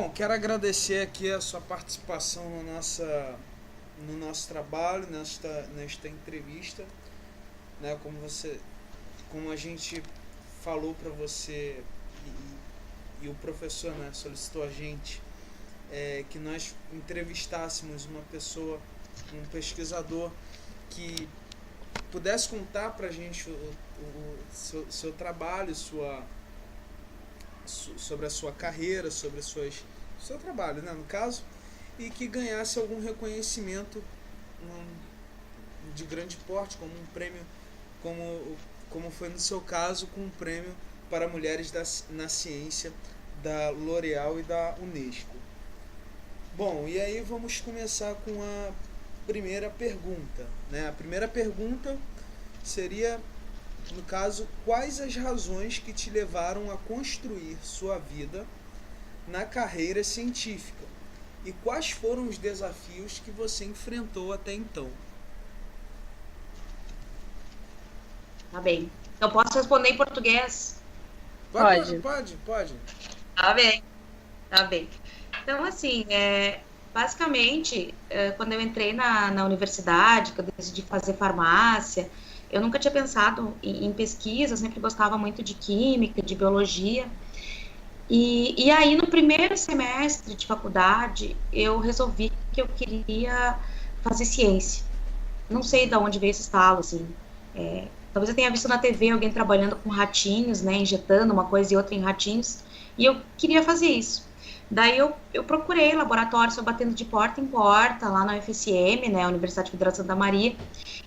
Bom, quero agradecer aqui a sua participação no nosso trabalho, nesta entrevista, né? Como a gente falou para você e o professor, né, solicitou a gente que nós entrevistássemos uma pessoa, um pesquisador que pudesse contar para a gente seu trabalho, sobre a sua carreira, sobre seu trabalho, né, no caso, e que ganhasse algum reconhecimento de grande porte, como um prêmio, como foi no seu caso, com um prêmio para mulheres na ciência da L'Oréal e da Unesco. Bom, e aí vamos começar com a primeira pergunta, né? A primeira pergunta seria, no caso, quais as razões que te levaram a construir sua vida na carreira científica e quais foram os desafios que você enfrentou até então? Tá bem. Eu posso responder em português? Pode. Tá bem, tá bem. Então, assim, basicamente, quando eu entrei na universidade, que eu decidi fazer farmácia, eu nunca tinha pensado em pesquisa, eu sempre gostava muito de química, de biologia. E aí, no primeiro semestre de faculdade, eu resolvi que eu queria fazer ciência. Não sei de onde veio esse estalo, assim. Talvez eu tenha visto na TV alguém trabalhando com ratinhos, né, injetando uma coisa e outra em ratinhos, e eu queria fazer isso. Daí eu procurei laboratórios, batendo de porta em porta, lá na UFSM, né, Universidade Federal de Santa Maria,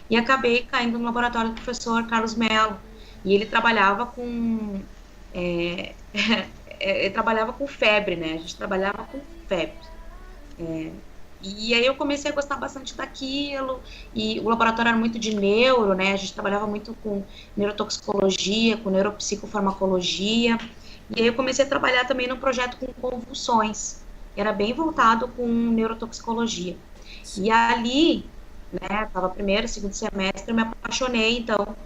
e acabei caindo no laboratório do professor Carlos Mello, e ele trabalhava com... ele trabalhava com febre, né, a gente trabalhava com febre. E aí eu comecei a gostar bastante daquilo, e o laboratório era muito de neuro, né, a gente trabalhava muito com neurotoxicologia, com neuropsicofarmacologia, e aí eu comecei a trabalhar também num projeto com convulsões, era bem voltado com neurotoxicologia. E ali, né, estava primeiro, segundo semestre, eu me apaixonei, então,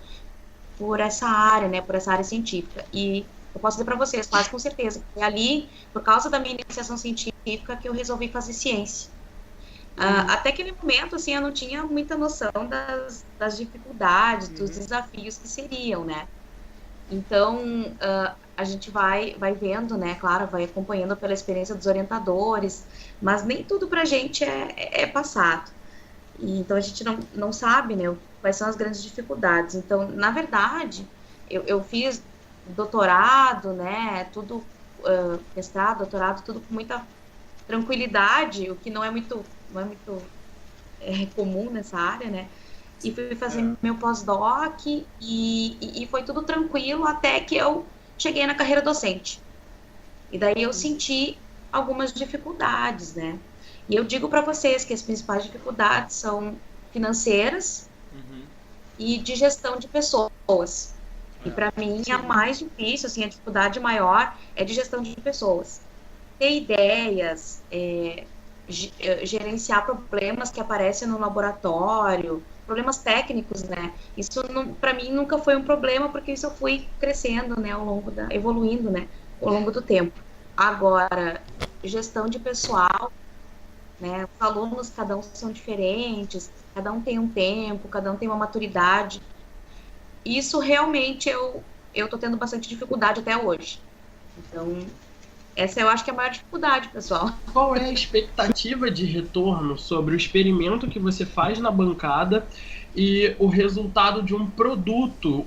por essa área, né, por essa área científica, e eu posso dizer para vocês, quase com certeza, que ali, por causa da minha iniciação científica, que eu resolvi fazer ciência. Até aquele momento, assim, eu não tinha muita noção das dificuldades, dos desafios que seriam, né? Então, a gente vai vendo, né? Claro, vai acompanhando pela experiência dos orientadores, mas nem tudo pra gente é passado. E, então, a gente não sabe, né? Quais são as grandes dificuldades. Então, na verdade, eu fiz doutorado, né? Tudo, mestrado, doutorado, tudo com muita tranquilidade, o que não é muito comum nessa área, né? E fui fazer meu pós-doc e foi tudo tranquilo até que eu cheguei na carreira docente. E daí eu senti algumas dificuldades, né? E eu digo para vocês que as principais dificuldades são financeiras e de gestão de pessoas. E para mim a mais difícil, assim, a dificuldade maior é de gestão de pessoas. Ter ideias, gerenciar problemas que aparecem no laboratório, problemas técnicos, né? Isso para mim nunca foi um problema, porque isso eu fui crescendo, né, evoluindo, né, ao longo do tempo. Agora, gestão de pessoal, né? Os alunos, cada um são diferentes, cada um tem um tempo, cada um tem uma maturidade. Isso realmente eu tô tendo bastante dificuldade até hoje. Então, essa eu acho que é a maior dificuldade, pessoal. Qual é a expectativa de retorno sobre o experimento que você faz na bancada e o resultado de um produto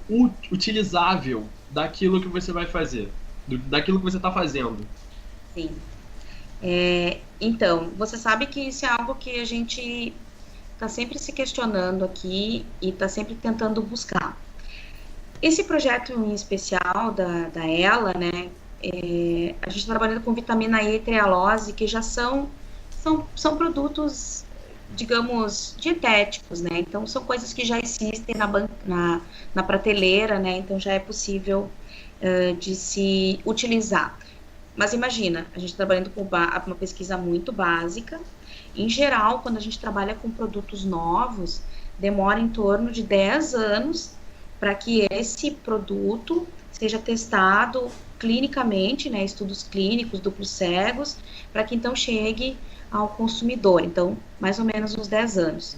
utilizável daquilo que você vai fazer, daquilo que você está fazendo? Sim. Então, você sabe que isso é algo que a gente está sempre se questionando aqui e está sempre tentando buscar. Esse projeto em especial da ELA, né, a gente está trabalhando com vitamina E e trehalose, que já são produtos, digamos, dietéticos, né? Então, são coisas que já existem na prateleira, né? Então, já é possível de se utilizar. Mas imagina, a gente trabalhando com uma pesquisa muito básica. Em geral, quando a gente trabalha com produtos novos, demora em torno de 10 anos para que esse produto seja testado clinicamente, né, estudos clínicos, duplos cegos, para que então chegue ao consumidor. Então, mais ou menos uns 10 anos.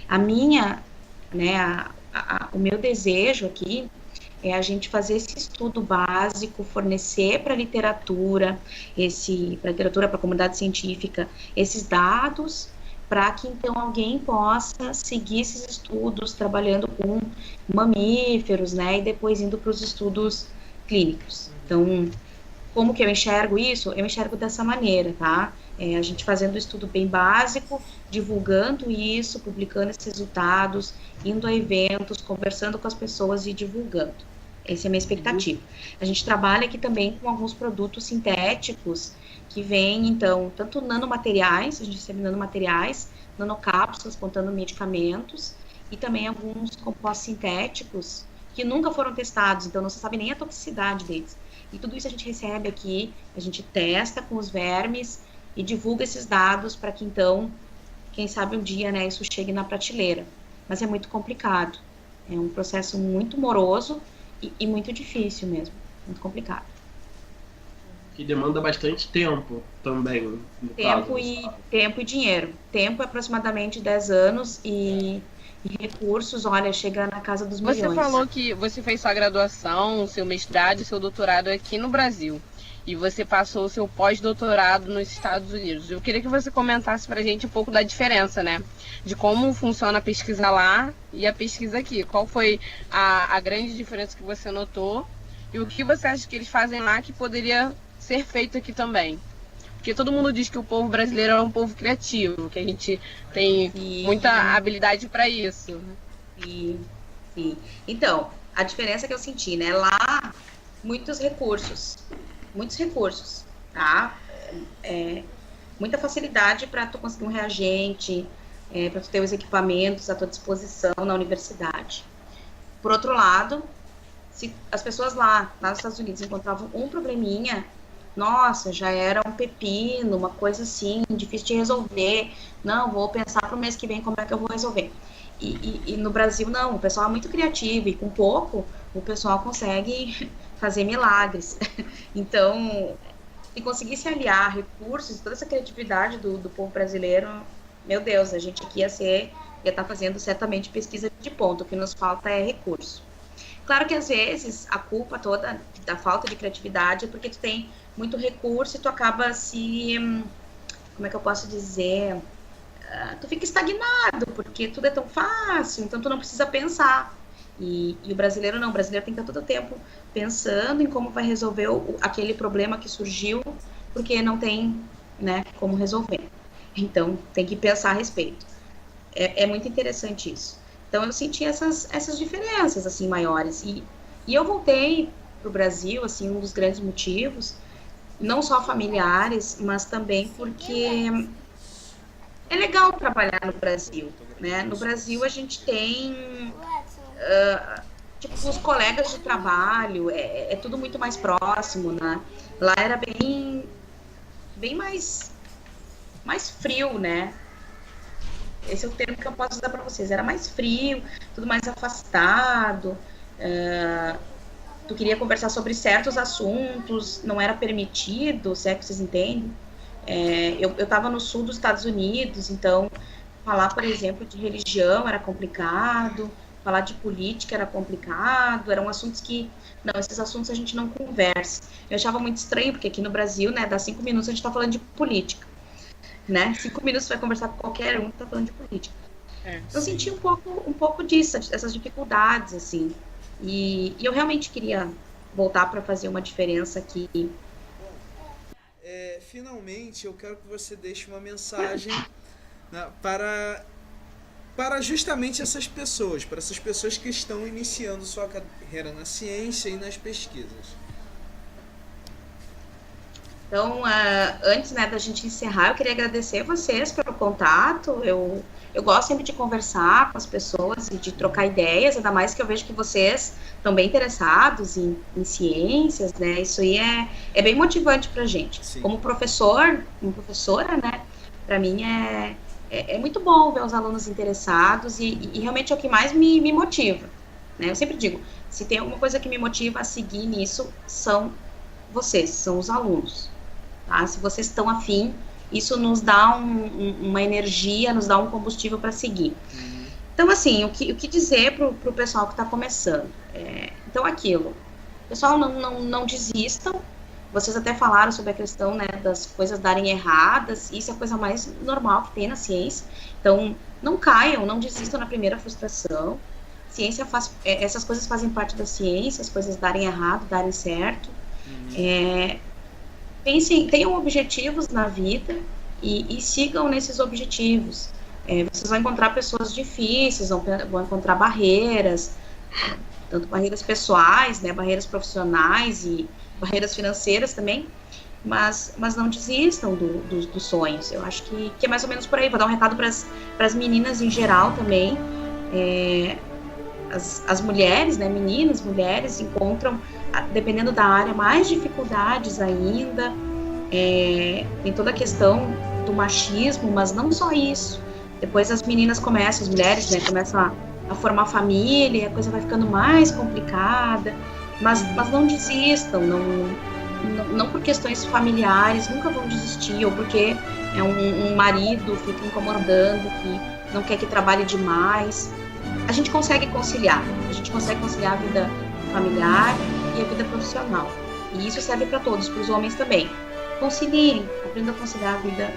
A minha, né, o meu desejo aqui é a gente fazer esse estudo básico, fornecer para a literatura, para a comunidade científica, esses dados, para que então alguém possa seguir esses estudos trabalhando com mamíferos, né, e depois indo para os estudos clínicos. Então, como que eu enxergo isso? Eu enxergo dessa maneira, tá? A gente fazendo um estudo bem básico, divulgando isso, publicando esses resultados, indo a eventos, conversando com as pessoas e divulgando. Essa é a minha expectativa. A gente trabalha aqui também com alguns produtos sintéticos que vêm, então, tanto nanomateriais, a gente recebe nanomateriais, nanocápsulas contendo medicamentos, e também alguns compostos sintéticos que nunca foram testados, então não se sabe nem a toxicidade deles. E tudo isso a gente recebe aqui, a gente testa com os vermes e divulga esses dados para que então, quem sabe um dia, né, isso chegue na prateleira. Mas é muito complicado. É um processo muito moroso e muito difícil mesmo, muito complicado. Que demanda bastante tempo também. Tempo e dinheiro. Tempo é aproximadamente 10 anos e recursos, olha, chega na casa dos milhões. Você falou que você fez sua graduação, seu mestrado e seu doutorado aqui no Brasil. E você passou o seu pós-doutorado nos Estados Unidos. Eu queria que você comentasse pra gente um pouco da diferença, né? De como funciona a pesquisa lá e a pesquisa aqui. Qual foi a grande diferença que você notou? E o que você acha que eles fazem lá que poderia ser feito aqui também? Porque todo mundo diz que o povo brasileiro é um povo criativo, que a gente tem muita habilidade para isso. Sim. Então, a diferença que eu senti, né? Lá, muitos recursos, tá? Muita facilidade para tu conseguir um reagente, para tu ter os equipamentos à tua disposição na universidade. Por outro lado, se as pessoas lá nos Estados Unidos encontravam um probleminha, nossa, já era um pepino, uma coisa assim, difícil de resolver. Não, vou pensar para o mês que vem como é que eu vou resolver. E no Brasil, não, o pessoal é muito criativo e com pouco o pessoal consegue fazer milagres. Então, se conseguisse aliar recursos, toda essa criatividade do povo brasileiro, meu Deus, a gente aqui ia estar fazendo certamente pesquisa de ponto. O que nos falta é recurso. Claro que às vezes a culpa toda da falta de criatividade é porque tu tem muito recurso e tu acaba como é que eu posso dizer, tu fica estagnado, porque tudo é tão fácil, então tu não precisa pensar. E o brasileiro não, o brasileiro tem que estar todo o tempo pensando em como vai resolver aquele problema que surgiu, porque não tem, né, como resolver. Então, tem que pensar a respeito. É muito interessante isso. Então, eu senti essas diferenças, assim, maiores. E eu voltei para o Brasil, assim, um dos grandes motivos, não só familiares, mas também porque é legal trabalhar no Brasil, né? No Brasil, a gente tem, tipo, os colegas de trabalho, é tudo muito mais próximo, né? Lá era bem mais frio, né? Esse é o termo que eu posso usar para vocês. Era mais frio, tudo mais afastado. Tu queria conversar sobre certos assuntos, não era permitido, se é que vocês entendem. Eu estava no sul dos Estados Unidos, então falar, por exemplo, de religião era complicado, falar de política era complicado, eram assuntos que, não, esses assuntos a gente não conversa. Eu achava muito estranho, porque aqui no Brasil, né, dá 5 minutos a gente está falando de política. Né? 5 minutos você vai conversar com qualquer um que tá falando de política. Eu senti um pouco disso, dessas dificuldades, assim. E eu realmente queria voltar para fazer uma diferença aqui. Finalmente, eu quero que você deixe uma mensagem, né, para justamente essas pessoas, para essas pessoas que estão iniciando sua carreira na ciência e nas pesquisas. Então, antes, né, da gente encerrar, eu queria agradecer vocês pelo contato. Eu gosto sempre de conversar com as pessoas e de trocar ideias, ainda mais que eu vejo que vocês estão bem interessados em ciências, né? Isso aí é bem motivante pra gente. Sim. Como professora, né, pra mim é muito bom ver os alunos interessados e realmente é o que mais me motiva, né? Eu sempre digo, se tem alguma coisa que me motiva a seguir nisso, são vocês, são os alunos, tá? Se vocês estão afim, isso nos dá uma energia, nos dá um combustível para seguir. Então, assim, o que dizer pro pessoal que está começando? Então, aquilo, pessoal, não desistam. Vocês até falaram sobre a questão, né, das coisas darem erradas, isso é a coisa mais normal que tem na ciência. Então, não caiam, não desistam na primeira frustração. Ciência essas coisas fazem parte da ciência, as coisas darem errado, darem certo. Tenham objetivos na vida e sigam nesses objetivos. Vocês vão encontrar pessoas difíceis, vão encontrar barreiras, tanto barreiras pessoais, né, barreiras profissionais e barreiras financeiras também, mas não desistam dos sonhos. Eu acho que é mais ou menos por aí. Vou dar um recado para as meninas em geral também. As mulheres, né, meninas, mulheres, encontram, dependendo da área, mais dificuldades ainda. Tem toda a questão do machismo, mas não só isso. Depois as meninas começam, as mulheres, né, começam a formar família, a coisa vai ficando mais complicada, mas não desistam, não por questões familiares, nunca vão desistir, ou porque um marido fica incomodando, que não quer que trabalhe demais. A gente consegue conciliar a vida familiar e a vida profissional, e isso serve para todos, para os homens também. Conciliem, aprendam a conciliar a vida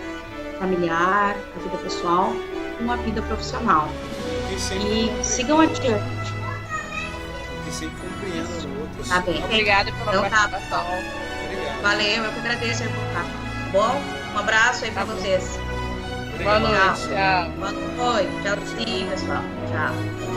familiar, a vida pessoal com a vida profissional. E sigam adiante. E sempre compreendam o outro. Tá bem. Obrigada pela participação. Obrigado. Valeu, eu que agradeço aí por estar. Bom, um abraço aí pra vocês. Boa noite, tchau. Boa noite. Tchau, sim, pessoal. Tchau.